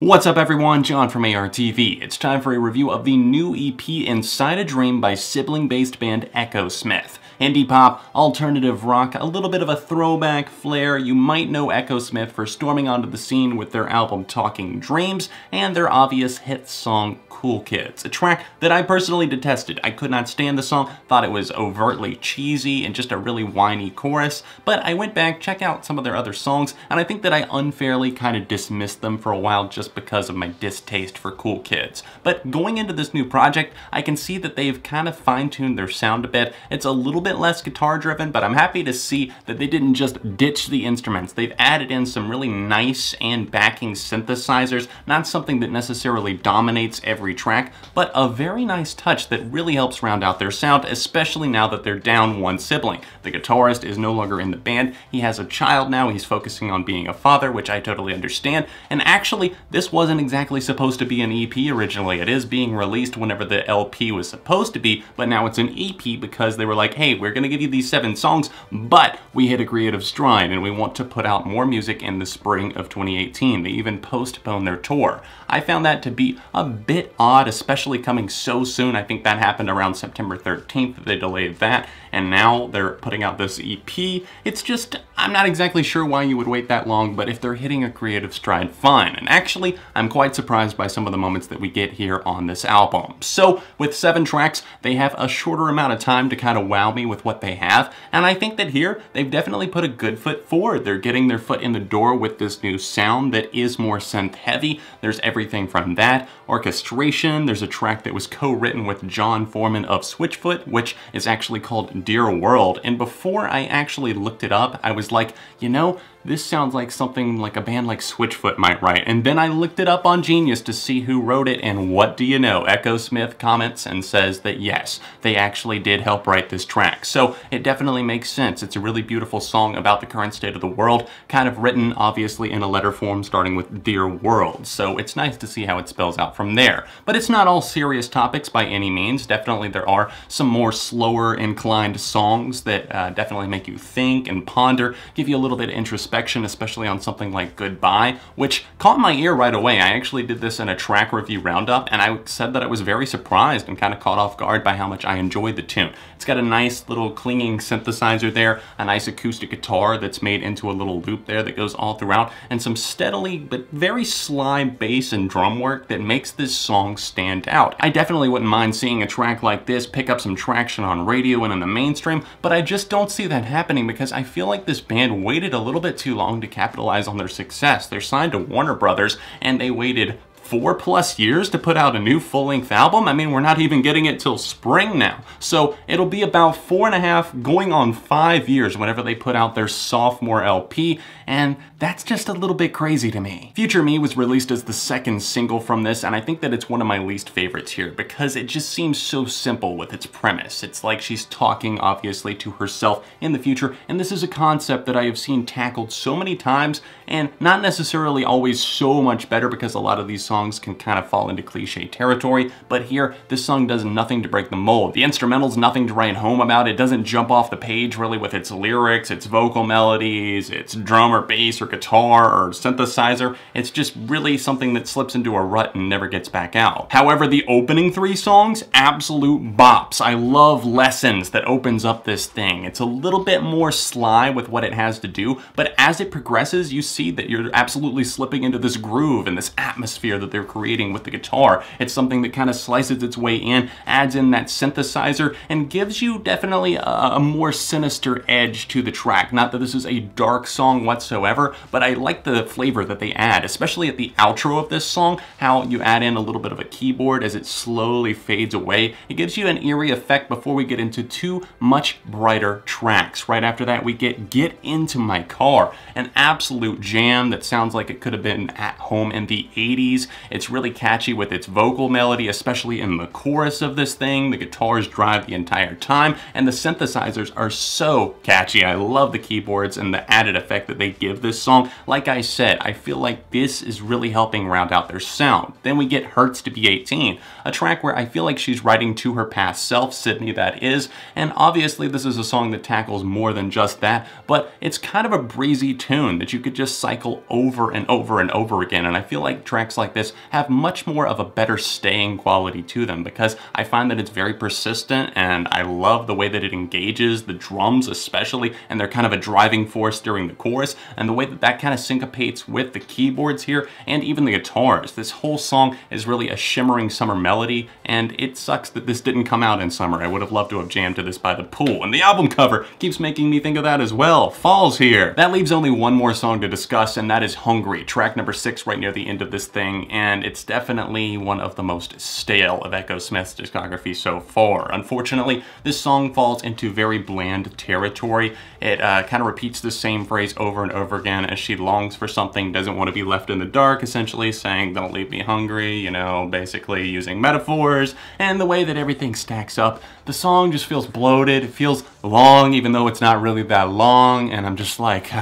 What's up everyone, John from ARTV. It's time for a review of the new EP Inside a Dream by sibling-based band Echosmith. Indie pop, alternative rock, a little bit of a throwback flair. You might know Echosmith for storming onto the scene with their album Talking Dreams and their obvious hit song Cool Kids, a track that I personally detested. I could not stand the song, thought it was overtly cheesy and just a really whiny chorus, but I went back, checked out some of their other songs, and I think that I unfairly kind of dismissed them for a while just because of my distaste for Cool Kids. But going into this new project, I can see that they've kind of fine-tuned their sound a bit. It's a little bit less guitar-driven, but I'm happy to see that they didn't just ditch the instruments. They've added in some really nice and backing synthesizers, not something that necessarily dominates every track, but a very nice touch that really helps round out their sound, especially now that they're down one sibling. The guitarist is no longer in the band. He has a child now. He's focusing on being a father, which I totally understand. And actually, this wasn't exactly supposed to be an EP originally. It is being released whenever the LP was supposed to be, but now it's an EP because they were like, hey, we're gonna give you these 7 songs, but we hit a creative stride and we want to put out more music in the spring of 2018. They even postponed their tour. I found that to be a bit odd, especially coming so soon. I think that happened around September 13th. They delayed that, and now they're putting out this EP. It's just, I'm not exactly sure why you would wait that long, but if they're hitting a creative stride, fine. And actually, I'm quite surprised by some of the moments that we get here on this album. So, with 7 tracks, they have a shorter amount of time to kind of wow me with what they have, and I think that here, they've definitely put a good foot forward. They're getting their foot in the door with this new sound that is more synth-heavy. There's everything from that, orchestration. There's a track that was co-written with John Foreman of Switchfoot, which is actually called Dear World. And before I actually looked it up, I was like, you know, this sounds like something like a band like Switchfoot might write. And then I looked it up on Genius to see who wrote it, and what do you know? Echosmith comments and says that yes, they actually did help write this track. So it definitely makes sense. It's a really beautiful song about the current state of the world, kind of written obviously in a letter form starting with Dear World. So it's nice to see how it spells out from there. But it's not all serious topics by any means. Definitely there are some more slower inclined songs that definitely make you think and ponder, give you a little bit of introspection, especially on something like Goodbye, which caught my ear right away. I actually did this in a track review roundup, and I said that I was very surprised and kind of caught off guard by how much I enjoyed the tune. It's got a nice little clinging synthesizer there, a nice acoustic guitar that's made into a little loop there that goes all throughout, and some steadily but very sly bass and drum work that makes this song stand out. I definitely wouldn't mind seeing a track like this pick up some traction on radio and in the mainstream, but I just don't see that happening because I feel like this band waited a little bit too long to capitalize on their success. They're signed to Warner Brothers, and they waited 4+ years to put out a new full-length album. I mean, we're not even getting it till spring now. So it'll be about 4.5 going on 5 years whenever they put out their sophomore LP, and that's just a little bit crazy to me. Future Me was released as the 2nd single from this, and I think that it's one of my least favorites here because it just seems so simple with its premise. It's like she's talking obviously to herself in the future, and this is a concept that I have seen tackled so many times and not necessarily always so much better because a lot of these songs can kind of fall into cliche territory, but here, this song does nothing to break the mold. The instrumental's nothing to write home about. It doesn't jump off the page really with its lyrics, its vocal melodies, its drum or bass or guitar or synthesizer. It's just really something that slips into a rut and never gets back out. However, the opening 3 songs, absolute bops. I love Lessons that opens up this thing. It's a little bit more sly with what it has to do, but as it progresses, you see that you're absolutely slipping into this groove and this atmosphere that they're creating with the guitar. It's something that kind of slices its way in, adds in that synthesizer, and gives you definitely a more sinister edge to the track. Not that this is a dark song whatsoever, but I like the flavor that they add, especially at the outro of this song, how you add in a little bit of a keyboard as it slowly fades away. It gives you an eerie effect before we get into 2 much brighter tracks. Right after that, we Get Into My Car, an absolute jam that sounds like it could have been at home in the 80s. It's really catchy with its vocal melody, especially in the chorus of this thing. The guitars drive the entire time, and the synthesizers are so catchy. I love the keyboards and the added effect that they give this song. Like I said, I feel like this is really helping round out their sound. Then we get Hurts to Be 18, a track where I feel like she's writing to her past self, Sydney that is, and obviously this is a song that tackles more than just that, but it's kind of a breezy tune that you could just cycle over and over and over again, and I feel like tracks like this have much more of a better staying quality to them because I find that it's very persistent, and I love the way that it engages, the drums especially, and they're kind of a driving force during the chorus, and the way that that kind of syncopates with the keyboards here and even the guitars. This whole song is really a shimmering summer melody, and it sucks that this didn't come out in summer. I would have loved to have jammed to this by the pool, and the album cover keeps making me think of that as well. Fall's here. That leaves only one more song to discuss, and that is Hungry, track number 6 right near the end of this thing, and it's definitely one of the most stale of Echosmith's discography so far. Unfortunately, this song falls into very bland territory. It kind of repeats the same phrase over and over again as she longs for something, doesn't want to be left in the dark, essentially saying, "Don't leave me hungry," you know, basically using metaphors, and the way that everything stacks up, the song just feels bloated. It feels long, even though it's not really that long, and I'm just like,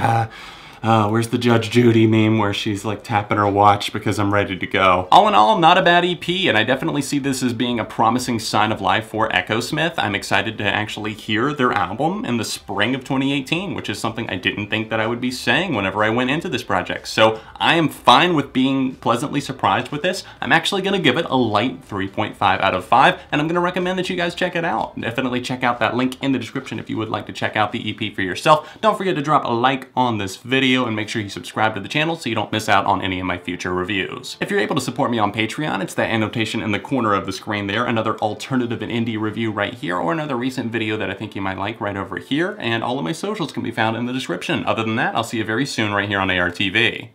where's the Judge Judy meme where she's like tapping her watch because I'm ready to go? All in all, not a bad EP, and I definitely see this as being a promising sign of life for Echosmith. I'm excited to actually hear their album in the spring of 2018, which is something I didn't think that I would be saying whenever I went into this project. So I am fine with being pleasantly surprised with this. I'm actually gonna give it a light 3.5 out of 5, and I'm gonna recommend that you guys check it out. Definitely check out that link in the description if you would like to check out the EP for yourself. Don't forget to drop a like on this video and make sure you subscribe to the channel so you don't miss out on any of my future reviews. If you're able to support me on Patreon, it's that annotation in the corner of the screen there, another alternative and indie review right here, or another recent video that I think you might like right over here, and all of my socials can be found in the description. Other than that, I'll see you very soon right here on ARTV.